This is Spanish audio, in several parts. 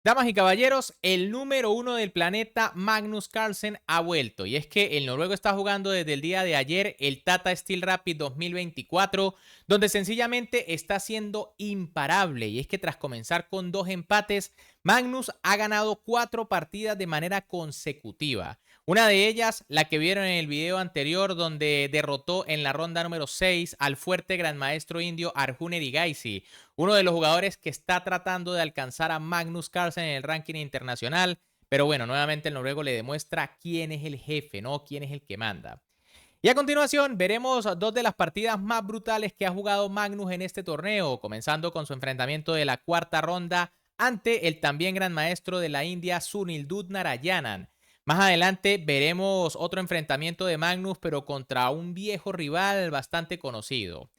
Damas y caballeros, el número uno del planeta, Magnus Carlsen, ha vuelto. Y es que el noruego está jugando desde el día de ayer el Tata Steel Rapid 2024, donde sencillamente está siendo imparable. Y es que tras comenzar con 2 empates, Magnus ha ganado 4 partidas de manera consecutiva. Una de ellas, la que vieron en el video anterior, donde derrotó en la ronda número 6 al fuerte gran maestro indio Arjun Erigaisi, uno de los jugadores que está tratando de alcanzar a Magnus Carlsen en el ranking internacional. Pero bueno, nuevamente el noruego le demuestra quién es el jefe, ¿no? Quién es el que manda. Y a continuación veremos 2 de las partidas más brutales que ha jugado Magnus en este torneo, comenzando con su enfrentamiento de la cuarta ronda ante el también gran maestro de la India, Sunil Narayanan. Más adelante veremos otro enfrentamiento de Magnus, pero contra un viejo rival bastante conocido.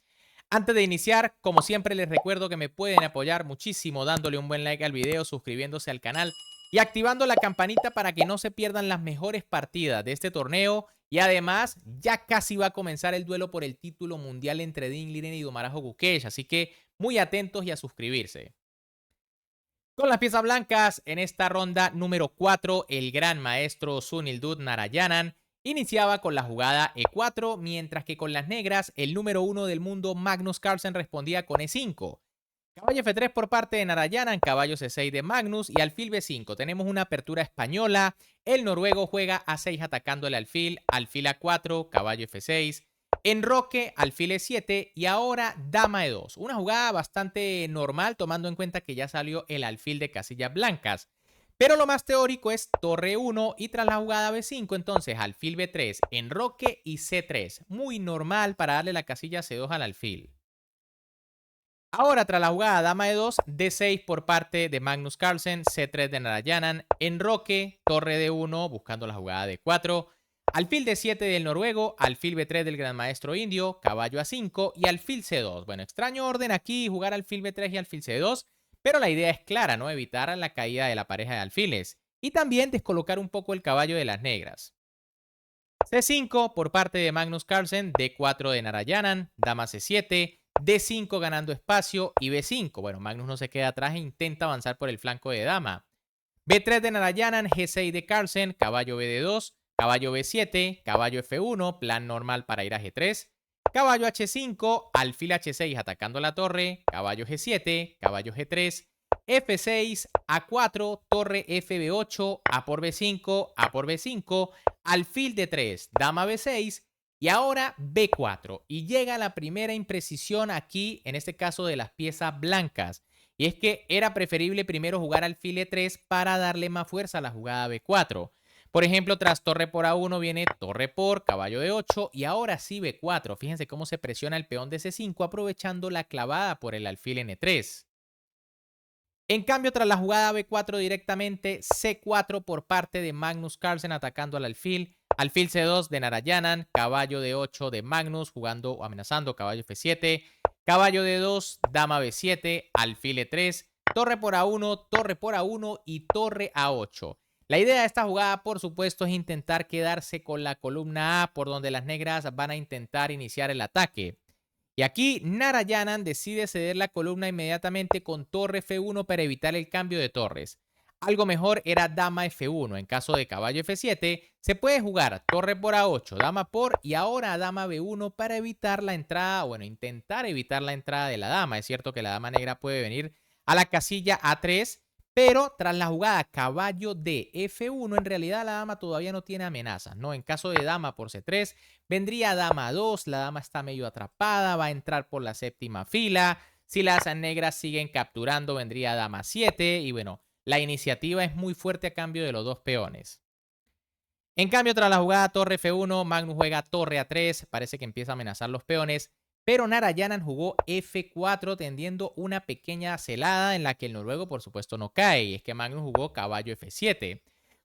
Antes de iniciar, como siempre les recuerdo que me pueden apoyar muchísimo dándole un buen like al video, suscribiéndose al canal y activando la campanita para que no se pierdan las mejores partidas de este torneo. Y además, ya casi va a comenzar el duelo por el título mundial entre Dean Liren y Domarajo Gukesh, así que muy atentos y a suscribirse. Con las piezas blancas, en esta ronda número 4, el gran maestro Sunil Narayanan iniciaba con la jugada E4, mientras que con las negras, el número 1 del mundo Magnus Carlsen respondía con E5. Caballo F3 por parte de Narayanan, caballo C6 de Magnus y alfil B5. Tenemos una apertura española. El noruego juega A6 atacando el alfil A4, caballo F6, enroque, alfil E7 y ahora dama E2. Una jugada bastante normal tomando en cuenta que ya salió el alfil de casillas blancas. Pero lo más teórico es torre 1 y tras la jugada B5, entonces alfil B3, enroque y C3. Muy normal para darle la casilla C2 al alfil. Ahora, tras la jugada dama E2, D6 por parte de Magnus Carlsen, C3 de Narayanan, enroque, torre D1 buscando la jugada D4, alfil D7 del noruego, alfil B3 del gran maestro indio, caballo A5 y alfil C2. Bueno, extraño orden aquí, jugar alfil B3 y alfil C2, pero la idea es clara, ¿no? Evitar la caída de la pareja de alfiles y también descolocar un poco el caballo de las negras. C5 por parte de Magnus Carlsen, D4 de Narayanan, dama C7, D5 ganando espacio y B5. Bueno, Magnus no se queda atrás e intenta avanzar por el flanco de dama. B3 de Narayanan, G6 de Carlsen, caballo BD2, caballo B7, caballo F1, plan normal para ir a G3, caballo H5, alfil H6 atacando la torre, caballo G7, caballo G3, F6, A4, torre FB8, A por B5, A por B5, alfil D3, dama B6 y ahora B4. Y llega la primera imprecisión aquí, en este caso de las piezas blancas. Y es que era preferible primero jugar alfil E3 para darle más fuerza a la jugada B4. Por ejemplo, tras torre por A1 viene torre por, caballo de 8 y ahora sí B4. Fíjense cómo se presiona el peón de C5 aprovechando la clavada por el alfil N3. En cambio, tras la jugada B4 directamente, C4 por parte de Magnus Carlsen atacando al alfil C2 de Narayanan, caballo de 8 de Magnus jugando o amenazando caballo F7, caballo de 2, dama B7, alfil E3, torre por A1 y torre A8. La idea de esta jugada, por supuesto, es intentar quedarse con la columna A por donde las negras van a intentar iniciar el ataque. Y aquí Narayanan decide ceder la columna inmediatamente con torre F1 para evitar el cambio de torres. Algo mejor era dama F1. En caso de caballo F7, se puede jugar torre por A8, dama por y ahora dama B1 para evitar la entrada, bueno, intentar evitar la entrada de la dama. Es cierto que la dama negra puede venir a la casilla A3, pero tras la jugada caballo de F1, en realidad la dama todavía no tiene amenazas, ¿no? En caso de dama por C3, vendría dama 2, la dama está medio atrapada, va a entrar por la séptima fila. Si las negras siguen capturando, vendría dama 7 y bueno, la iniciativa es muy fuerte a cambio de los dos peones. En cambio, tras la jugada torre F1, Magnus juega torre A3, parece que empieza a amenazar los peones, pero Narayanan jugó F4 tendiendo una pequeña celada en la que el noruego por supuesto no cae, y es que Magnus jugó caballo F7.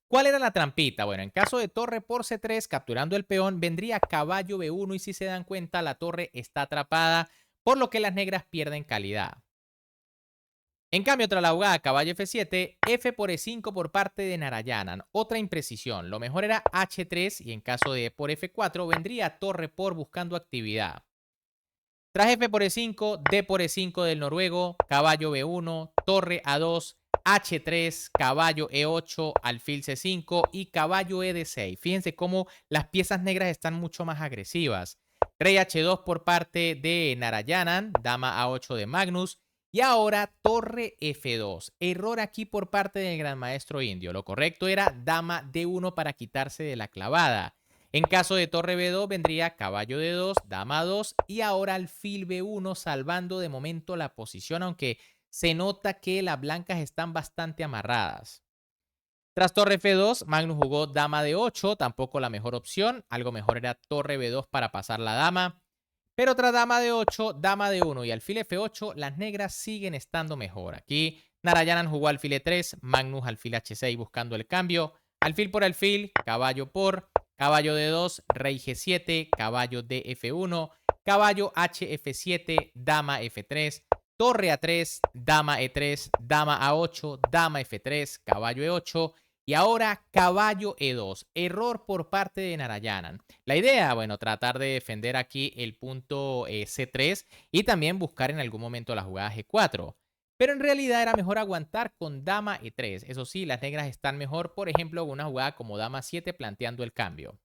¿Cuál era la trampita? Bueno, en caso de torre por C3, capturando el peón, vendría caballo B1 y si se dan cuenta, la torre está atrapada, por lo que las negras pierden calidad. En cambio, tras la jugada caballo F7, F por E5 por parte de Narayanan. Otra imprecisión. Lo mejor era H3 y en caso de E por F4 vendría torre por buscando actividad. Tras F por E5, D por E5 del noruego, caballo B1, torre A2, H3, caballo E8, alfil C5 y caballo E D6. Fíjense cómo las piezas negras están mucho más agresivas. Rey H2 por parte de Narayanan, dama A8 de Magnus. Y ahora torre F2. Error aquí por parte del gran maestro indio. Lo correcto era dama D1 para quitarse de la clavada. En caso de torre B2 vendría caballo D2, dama 2 y ahora alfil B1 salvando de momento la posición, aunque se nota que las blancas están bastante amarradas. Tras torre F2, Magnus jugó dama D8, tampoco la mejor opción. Algo mejor era torre B2 para pasar la dama. Pero tras dama D8, dama D1 y alfil F8, las negras siguen estando mejor. Aquí Narayanan jugó alfil E3, Magnus alfil H6 buscando el cambio. Alfil por alfil, caballo por, caballo D2, rey G7, caballo DF1, caballo HF7, dama F3, torre A3, dama E3, dama A8, dama F3, caballo E8 y ahora caballo E2. Error por parte de Narayanan. La idea, bueno, tratar de defender aquí el punto C3 y también buscar en algún momento la jugada G4. Pero en realidad era mejor aguantar con dama E3. Eso sí, las negras están mejor, por ejemplo, con una jugada como dama 7 planteando el cambio.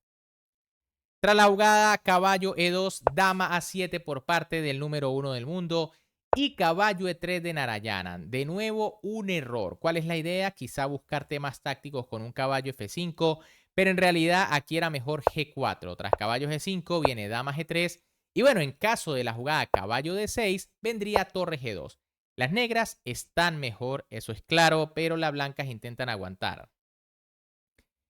Tras la jugada caballo E2, dama A7 por parte del número 1 del mundo y caballo E3 de Narayanan. De nuevo, un error. ¿Cuál es la idea? Quizá buscar temas tácticos con un caballo F5, pero en realidad aquí era mejor G4. Tras caballo G5 viene dama G3 y bueno, en caso de la jugada caballo D6 vendría torre G2. Las negras están mejor, eso es claro, pero las blancas intentan aguantar.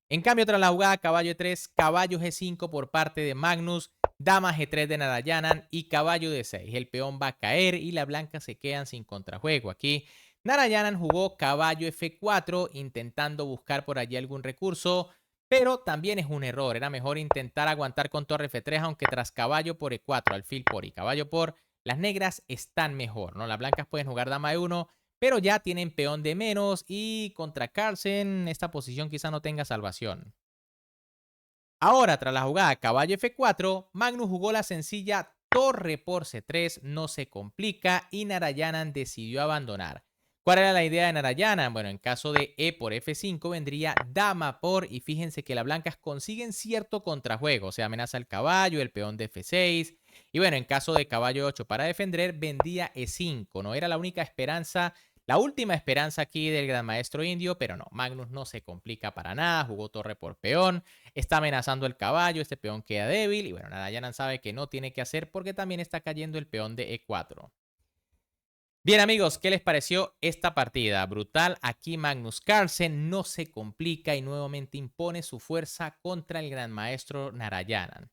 En cambio, tras la jugada caballo E3, caballo G5 por parte de Magnus, dama G3 de Narayanan y caballo D6. El peón va a caer y las blancas se quedan sin contrajuego. Aquí Narayanan jugó caballo F4 intentando buscar por allí algún recurso, pero también es un error. Era mejor intentar aguantar con torre F3, aunque tras caballo por E4, alfil por y caballo por, las negras están mejor, ¿no? Las blancas pueden jugar dama E1, pero ya tienen peón de menos y contra Carlsen esta posición quizá no tenga salvación. Ahora, tras la jugada caballo F4, Magnus jugó la sencilla torre por C3, no se complica y Narayanan decidió abandonar. ¿Cuál era la idea de Narayanan? Bueno, en caso de E por F5 vendría dama por y fíjense que las blancas consiguen cierto contrajuego, o sea, amenaza el caballo, el peón de F6 y bueno, en caso de caballo 8 para defender vendría E5, ¿no? Era la única esperanza, la última esperanza aquí del gran maestro indio, pero no, Magnus no se complica para nada, jugó torre por peón, está amenazando el caballo, este peón queda débil y bueno, Narayanan sabe que no tiene que hacer porque también está cayendo el peón de E4. Bien amigos, ¿qué les pareció esta partida? Brutal, aquí Magnus Carlsen no se complica y nuevamente impone su fuerza contra el gran maestro Narayanan.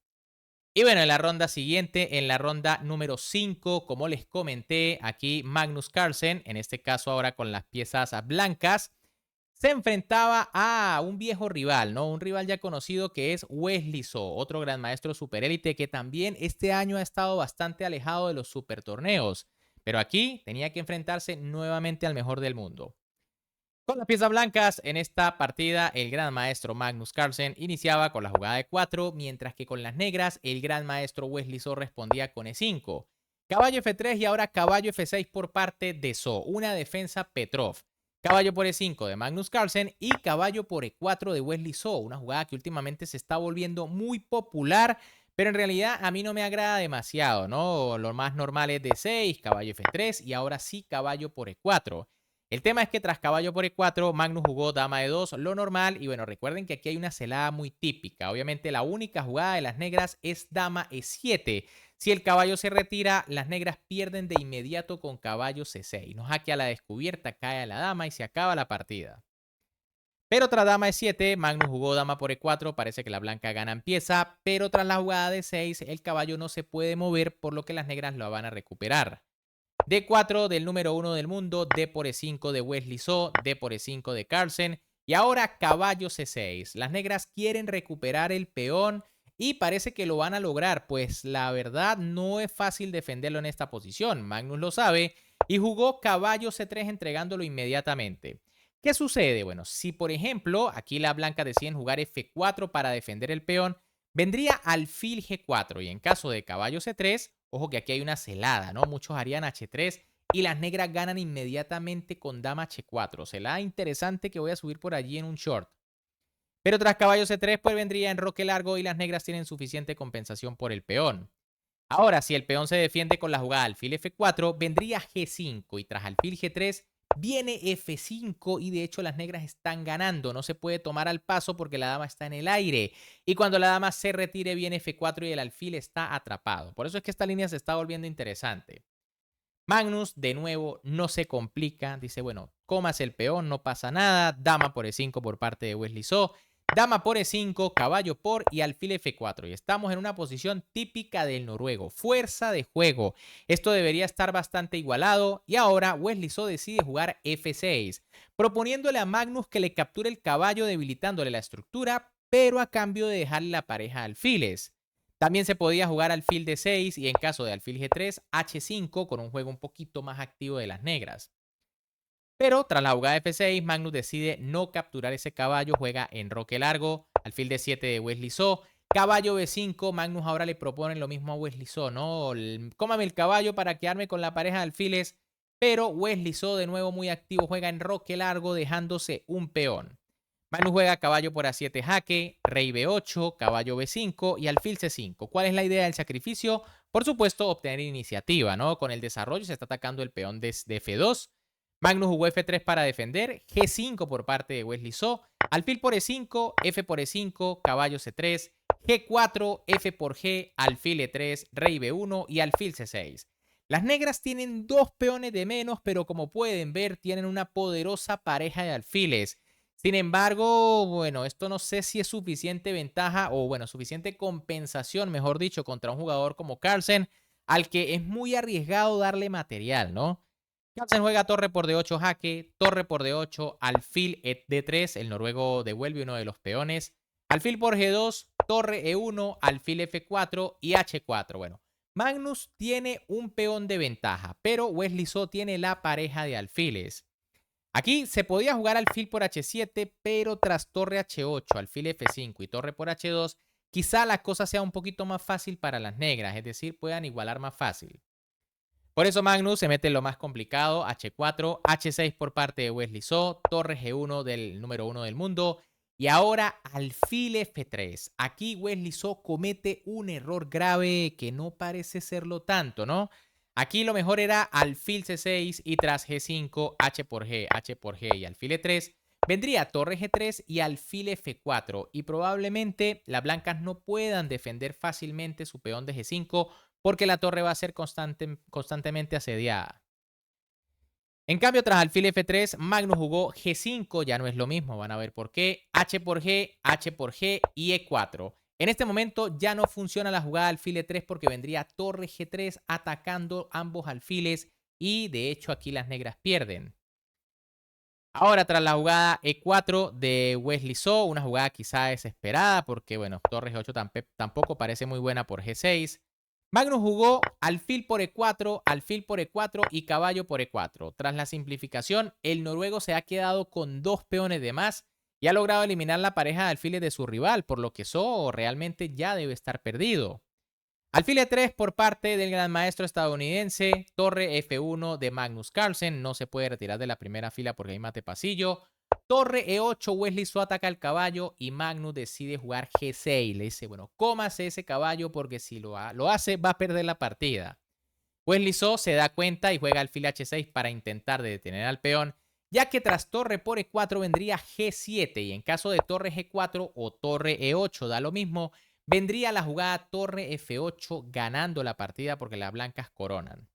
Y bueno, en la ronda siguiente, en la ronda número 5, como les comenté, aquí Magnus Carlsen, en este caso ahora con las piezas blancas, se enfrentaba a un viejo rival, ¿no? Un rival ya conocido que es Wesley So, otro gran maestro superélite que también este año ha estado bastante alejado de los super torneos. Pero aquí tenía que enfrentarse nuevamente al mejor del mundo. Con las piezas blancas, en esta partida, el gran maestro Magnus Carlsen iniciaba con la jugada de 4, mientras que con las negras, el gran maestro Wesley So respondía con E5. Caballo F3 y ahora caballo F6 por parte de So, una defensa Petrov. Caballo por E5 de Magnus Carlsen y caballo por E4 de Wesley So, una jugada que últimamente se está volviendo muy popular, pero en realidad a mí no me agrada demasiado, ¿no? Lo más normal es D6, caballo F3 y ahora sí caballo por E4. El tema es que tras caballo por E4, Magnus jugó dama E2, lo normal, y bueno, recuerden que aquí hay una celada muy típica. Obviamente la única jugada de las negras es dama E7. Si el caballo se retira, las negras pierden de inmediato con caballo C6. No jaque a la descubierta, cae a la dama y se acaba la partida. Pero tras dama E7, Magnus jugó dama por E4, parece que la blanca gana en pieza, pero tras la jugada de 6, el caballo no se puede mover, por lo que las negras lo van a recuperar. D4 del número 1 del mundo, D por E5 de Wesley So, D por E5 de Carlsen y ahora caballo C6. Las negras quieren recuperar el peón y parece que lo van a lograr, pues la verdad no es fácil defenderlo en esta posición. Magnus lo sabe y jugó caballo C3 entregándolo inmediatamente. ¿Qué sucede? Bueno, si por ejemplo aquí las blancas deciden jugar F4 para defender el peón, vendría alfil G4 y en caso de caballo C3, ojo que aquí hay una celada, ¿no? Muchos harían H3 y las negras ganan inmediatamente con dama h4. Será interesante que voy a subir por allí en un short. Pero tras caballo c3 pues vendría enroque largo y las negras tienen suficiente compensación por el peón. Ahora, si el peón se defiende con la jugada alfil f4, vendría g5 y tras alfil g3 viene f5 y de hecho las negras están ganando. No se puede tomar al paso porque la dama está en el aire. Y cuando la dama se retire viene f4 y el alfil está atrapado. Por eso es que esta línea se está volviendo interesante. Magnus, de nuevo, no se complica. Dice, bueno, comas el peón, no pasa nada. Dama por e5 por parte de Wesley So. Dama por e5, caballo por y alfil f4. Y estamos en una posición típica del noruego. Fuerza de juego. Esto debería estar bastante igualado. Y ahora Wesley So decide jugar f6, proponiéndole a Magnus que le capture el caballo debilitándole la estructura, pero a cambio de dejarle la pareja de alfiles. También se podía jugar alfil d6 y en caso de alfil g3, h5 con un juego un poquito más activo de las negras. Pero tras la jugada f6, Magnus decide no capturar ese caballo, juega enroque largo, alfil d7 de Wesley So, caballo b5, Magnus ahora le propone lo mismo a Wesley So, ¿no? Cómame el caballo para quedarme con la pareja de alfiles, pero Wesley So de nuevo muy activo, juega enroque largo dejándose un peón. Magnus juega caballo por a7 jaque, rey b8, caballo b5 y alfil c5. ¿Cuál es la idea del sacrificio? Por supuesto, obtener iniciativa, ¿no? Con el desarrollo se está atacando el peón de f2. Magnus jugó f3 para defender, g5 por parte de Wesley So, alfil por e5, f por e5, caballo c3, g4, f por g, alfil e3, rey b1 y alfil c6. Las negras tienen dos peones de menos, pero como pueden ver, tienen una poderosa pareja de alfiles. Sin embargo, bueno, esto no sé si es suficiente ventaja o, bueno, suficiente compensación, mejor dicho, contra un jugador como Carlsen, al que es muy arriesgado darle material, ¿no? Carlsen juega torre por d8 jaque, torre por d8, alfil d3, el noruego devuelve uno de los peones, alfil por g2, torre e1, alfil f4 y h4. Bueno, Magnus tiene un peón de ventaja, pero Wesley So tiene la pareja de alfiles. Aquí se podía jugar alfil por h7, pero tras torre h8, alfil f5 y torre por h2, quizá la cosa sea un poquito más fácil para las negras, es decir, puedan igualar más fácil. Por eso Magnus se mete en lo más complicado, h4, h6 por parte de Wesley So, torre g1 del número 1 del mundo, y ahora alfil f3. Aquí Wesley So comete un error grave que no parece serlo tanto, ¿no? Aquí lo mejor era alfil c6 y tras g5, h por g y alfil e3, vendría torre g3 y alfil f4 y probablemente las blancas no puedan defender fácilmente su peón de g5 porque la torre va a ser constantemente asediada. En cambio, tras alfil f3, Magnus jugó g5, ya no es lo mismo, van a ver por qué, h por g y e4. En este momento ya no funciona la jugada alfil e3 porque vendría torre g3 atacando ambos alfiles y de hecho aquí las negras pierden. Ahora tras la jugada e4 de Wesley So, una jugada quizá desesperada porque bueno, torre g8 tampoco parece muy buena por g6. Magnus jugó alfil por e4 y caballo por e4. Tras la simplificación, el noruego se ha quedado con dos peones de más y ha logrado eliminar la pareja de alfiles de su rival, por lo que So realmente ya debe estar perdido. Alfil e3 por parte del gran maestro estadounidense, torre f1 de Magnus Carlsen, no se puede retirar de la primera fila porque hay mate pasillo. Torre e8, Wesley So ataca al caballo y Magnus decide jugar g6. Le dice, bueno, cómase ese caballo porque si lo hace va a perder la partida. Wesley So se da cuenta y juega alfil h6 para intentar detener al peón, ya que tras torre por e4 vendría g7 y en caso de torre g4 o torre e8 da lo mismo, vendría la jugada torre f8 ganando la partida porque las blancas coronan.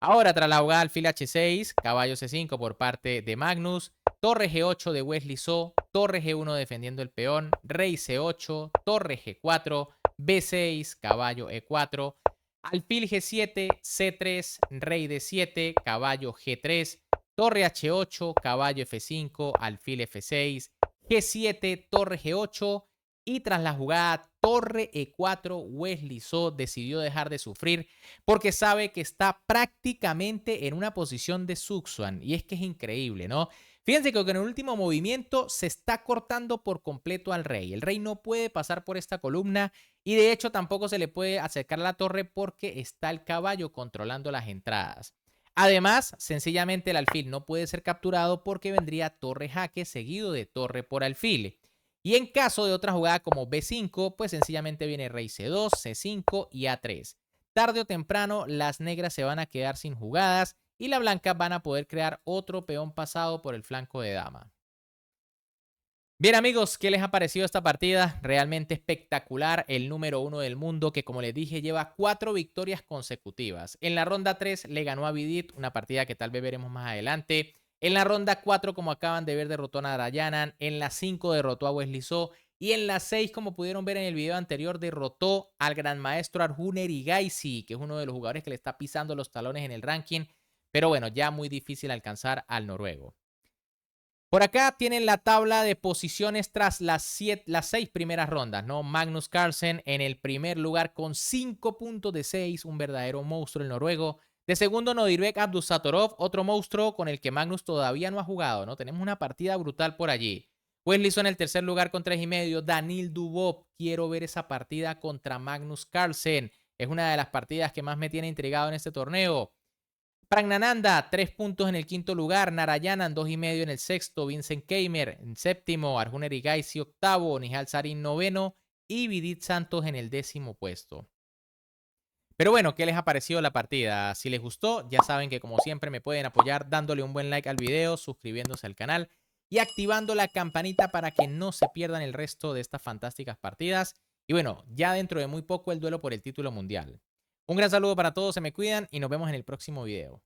Ahora tras la jugada alfil h6, caballo c5 por parte de Magnus, torre g8 de Wesley So, torre g1 defendiendo el peón, rey c8, torre g4, b6, caballo e4, alfil g7, c3, rey d7, caballo g3, torre h8, caballo f5, alfil f6, g7, torre g8 y tras la jugada torre e4, Wesley So decidió dejar de sufrir porque sabe que está prácticamente en una posición de Zugzwang y es que es increíble, ¿no? Fíjense que con el último movimiento se está cortando por completo al rey. El rey no puede pasar por esta columna y de hecho tampoco se le puede acercar a la torre porque está el caballo controlando las entradas. Además, sencillamente el alfil no puede ser capturado porque vendría torre jaque seguido de torre por alfil. Y en caso de otra jugada como B5, pues sencillamente viene rey C2, C5 y A3. Tarde o temprano las negras se van a quedar sin jugadas y las blancas van a poder crear otro peón pasado por el flanco de dama. Bien amigos, ¿qué les ha parecido esta partida? Realmente espectacular, el número 1 del mundo que como les dije lleva 4 victorias consecutivas. En la ronda 3 le ganó a Vidit, una partida que tal vez veremos más adelante. En la ronda 4, como acaban de ver, derrotó a Narayanan. En la 5 derrotó a Wesley So. Y en la 6, como pudieron ver en el video anterior, derrotó al gran maestro Arjun Erigaisi, que es uno de los jugadores que le está pisando los talones en el ranking. Pero bueno, ya muy difícil alcanzar al noruego. Por acá tienen la tabla de posiciones tras las 6 primeras rondas, ¿no? Magnus Carlsen en el primer lugar con 5 puntos de 6, un verdadero monstruo el noruego. De segundo, Nodirbek Abdusattorov, otro monstruo con el que Magnus todavía no ha jugado, ¿no? Tenemos una partida brutal por allí. Wesley So en el tercer lugar con 3,5. Danil Dubov, quiero ver esa partida contra Magnus Carlsen. Es una de las partidas que más me tiene intrigado en este torneo. Pragnananda, 3 puntos en el quinto lugar. Narayanan, 2,5 en el sexto. Vincent Keimer en séptimo. Arjun Erigaisi, octavo. Nihal Sarin, noveno. Y Vidit Santos en el 10º puesto. Pero bueno, ¿qué les ha parecido la partida? Si les gustó, ya saben que como siempre me pueden apoyar dándole un buen like al video, suscribiéndose al canal y activando la campanita para que no se pierdan el resto de estas fantásticas partidas. Y bueno, ya dentro de muy poco el duelo por el título mundial. Un gran saludo para todos, se me cuidan y nos vemos en el próximo video.